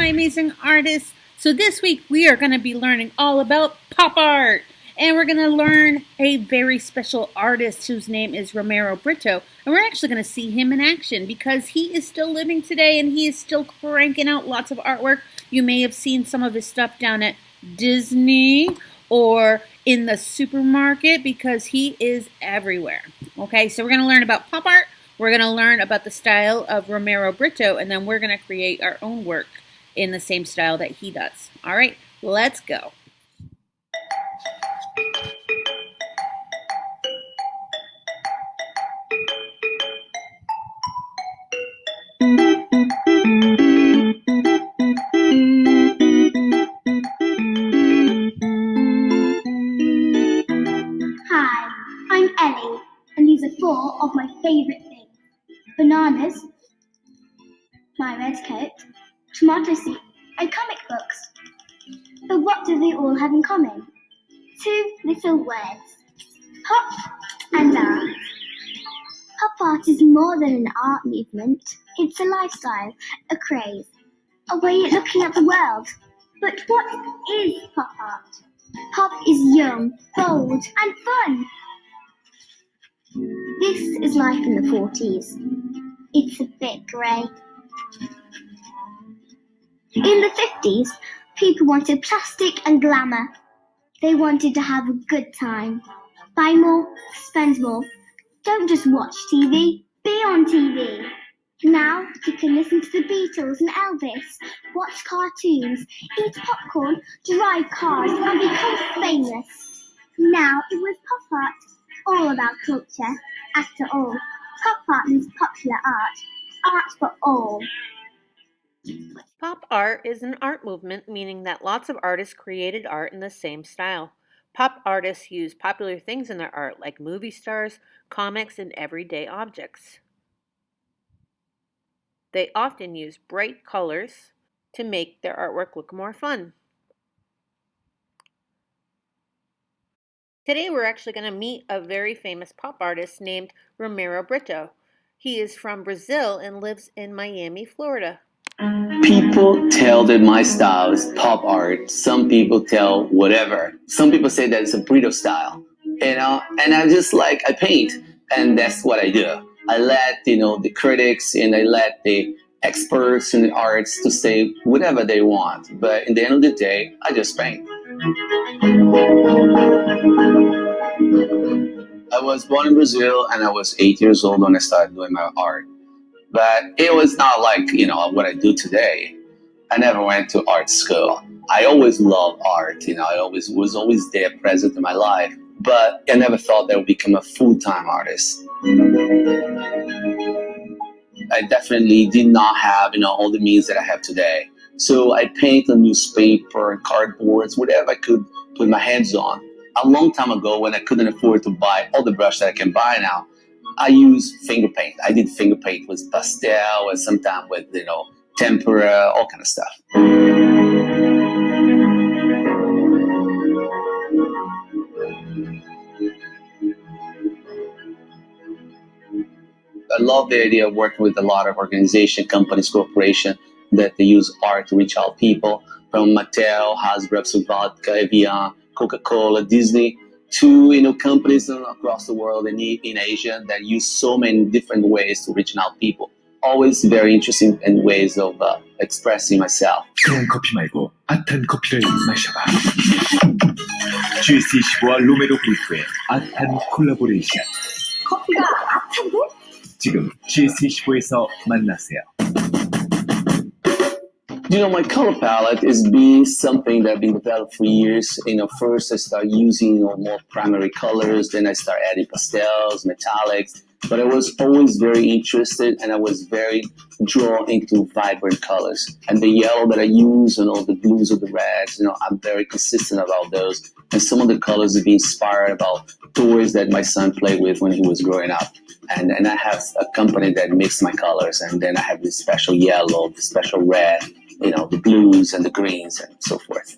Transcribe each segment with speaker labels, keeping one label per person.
Speaker 1: amazing artists. So this week we are going to be learning all about pop art. And we're going to learn a very special artist whose name is Romero Britto. And we're actually going to see him in action because he is still living today and he is still cranking out lots of artwork. You may have seen some of his stuff down at Disney or in the supermarket because he is everywhere. Okay, so we're going to learn about pop art. We're going to learn about the style of Romero Britto, and then we're going to create our own work in the same style that he does. All right, let's go.
Speaker 2: Hi, I'm Ellie, and these are 4 of my favourite things. Bananas, my red coat, tomato soup, and comic books. But what do they all have in common? 2 little words. Pop and art. Pop art is more than an art movement. It's a lifestyle, a craze, a way of looking at the world. But what is pop art? Pop is young, bold, and fun. This is life in the 40s. It's a bit grey. In the 50s, people wanted plastic and glamour. They wanted to have a good time. Buy more, spend more. Don't just watch TV, be on TV. Now you can listen to the Beatles and Elvis, watch cartoons, eat popcorn, drive cars, and become famous. Now it was pop art, all about culture. After all, pop art means popular art for all.
Speaker 1: Pop art is an art movement, meaning that lots of artists created art in the same style. Pop artists use popular things in their art, like movie stars, comics, and everyday objects. They often use bright colors to make their artwork look more fun. Today we're actually going to meet a very famous pop artist named Romero Britto. He is from Brazil and lives in Miami, Florida.
Speaker 3: People tell that my style is pop art. Some people tell whatever. Some people say that it's a Brito style, and I paint, and that's what I do. I let the critics and I let the experts in the arts to say whatever they want. But in the end of the day, I just paint. I was born in Brazil, and I was 8 years old when I started doing my art. But it was not like what I do today. I never went to art school. I always loved art. I was always there, present in my life. But I never thought that I would become a full-time artist. I definitely did not have all the means that I have today. So I paint on newspaper, cardboards, whatever I could put my hands on. A long time ago, when I couldn't afford to buy all the brush that I can buy now, I used finger paint. I did finger paint with pastel and sometimes with tempera, all kind of stuff. I love the idea of working with a lot of organizations, companies, corporations that they use art to reach out people, from Mattel, Hasbro, Vodka, Evian, Coca-Cola, Disney, to companies across the world in Asia that use so many different ways to reach out people. Always very interesting in ways of expressing myself.
Speaker 4: 그런 커피 말고 핫한 커피를 마셔봐. GS25와 로메로 브리토의 핫한 콜라보레이션.
Speaker 2: 커피가 핫한데?
Speaker 4: 지금 GS25에서 만나세요.
Speaker 3: My color palette is being something that I've been developed for years. First I start using more primary colors, then I start adding pastels, metallics. But I was always very interested, and I was very drawn into vibrant colors. And the yellow that I use and all the blues or the reds, I'm very consistent about those. And some of the colors have been inspired about toys that my son played with when he was growing up. And I have a company that mixes my colors, and then I have this special yellow, the special red, the blues and the greens and so forth.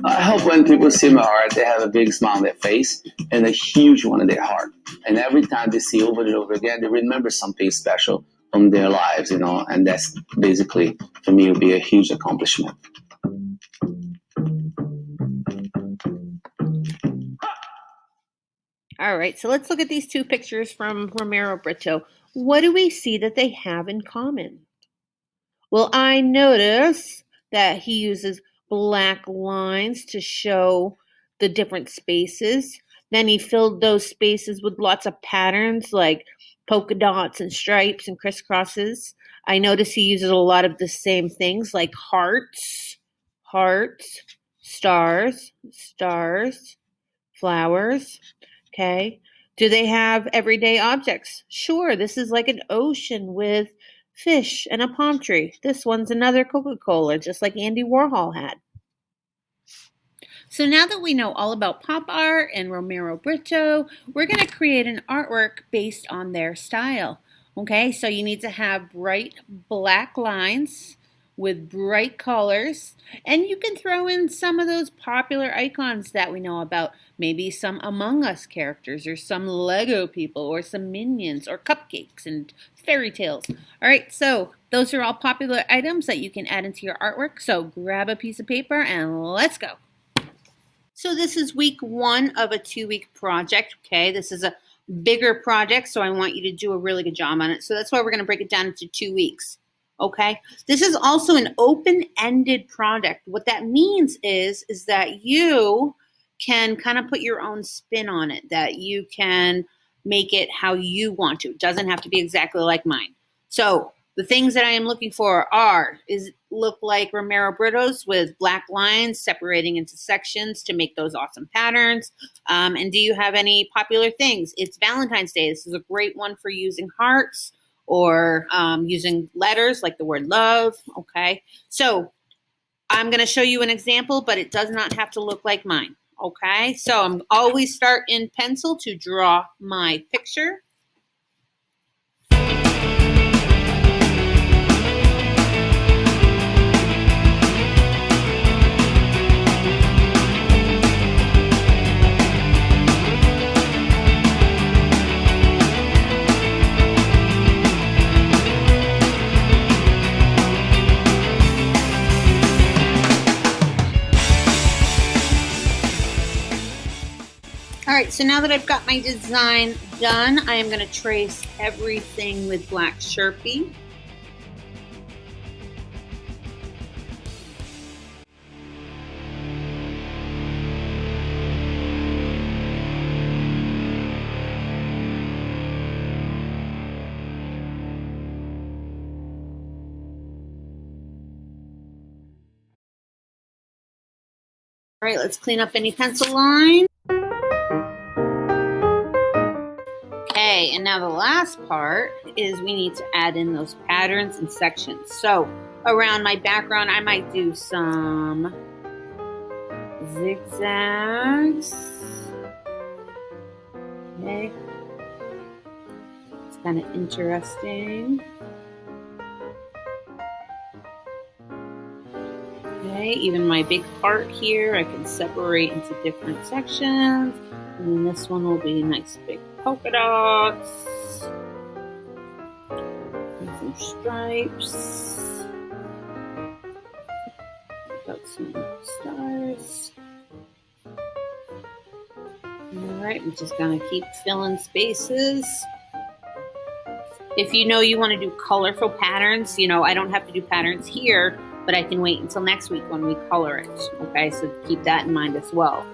Speaker 3: I hope when people see my art, they have a big smile on their face and a huge one in their heart. And every time they see over and over again, they remember something special from their lives, and that's basically, for me, would be a huge accomplishment.
Speaker 1: All right, so let's look at these two pictures from Romero Britto. What do we see that they have in common? Well, I notice that he uses black lines to show the different spaces. Then he filled those spaces with lots of patterns like polka dots and stripes and crisscrosses. I notice he uses a lot of the same things like hearts, stars, flowers. Okay. Do they have everyday objects? Sure. This is like an ocean with fish and a palm tree. This one's another Coca-Cola, just like Andy Warhol had. So now that we know all about pop art and Romero Britto, we're going to create an artwork based on their style. Okay, so you need to have bright black lines with bright colors, and you can throw in some of those popular icons that we know about, maybe some Among Us characters or some Lego people or some Minions or cupcakes and fairy tales. All right, so those are all popular items that you can add into your artwork, so grab a piece of paper and let's go. So this is week 1 of a 2-week project, okay? This is a bigger project, so I want you to do a really good job on it. So that's why we're going to break it down into 2 weeks. Okay, this is also an open-ended project. What that means is that you can kind of put your own spin on it, that you can make it how you want to. It doesn't have to be exactly like mine. So the things that I am looking for look like Romero Britto's with black lines separating into sections to make those awesome patterns. And do you have any popular things? It's Valentine's Day. This is a great one for using hearts or using letters like the word love, okay? So I'm going to show you an example, but it does not have to look like mine, okay? So I'm always start in pencil to draw my picture. All right, so now that I've got my design done, I am going to trace everything with black Sharpie. All right, let's clean up any pencil line. Okay, and now the last part is we need to add in those patterns and sections. So around my background, I might do some zigzags. Okay, it's kind of interesting. Okay, even my big heart here, I can separate into different sections. And then this one will be nice big polka dots. And some stripes. Got some stars. Alright, I'm just gonna keep filling spaces. If you know you want to do colorful patterns, I don't have to do patterns here, but I can wait until next week when we color it. Okay, so keep that in mind as well.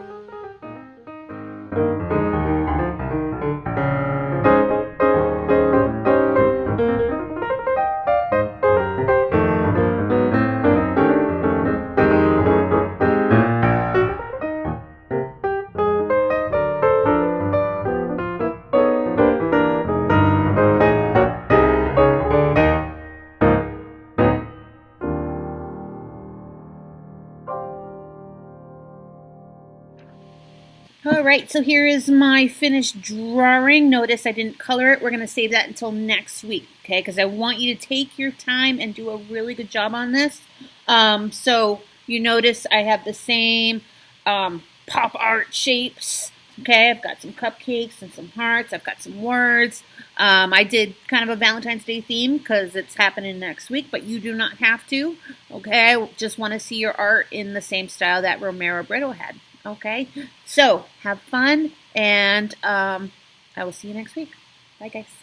Speaker 1: All right, so here is my finished drawing. Notice I didn't color it. We're going to save that until next week, okay? Because I want you to take your time and do a really good job on this. So you notice I have the same pop art shapes Okay, I've got some cupcakes and some hearts. I've got some words. I did kind of a Valentine's Day theme because it's happening next week, but you do not have to. Okay, I just want to see your art in the same style that Romero Britto had. Okay, so have fun, and I will see you next week. Bye, guys.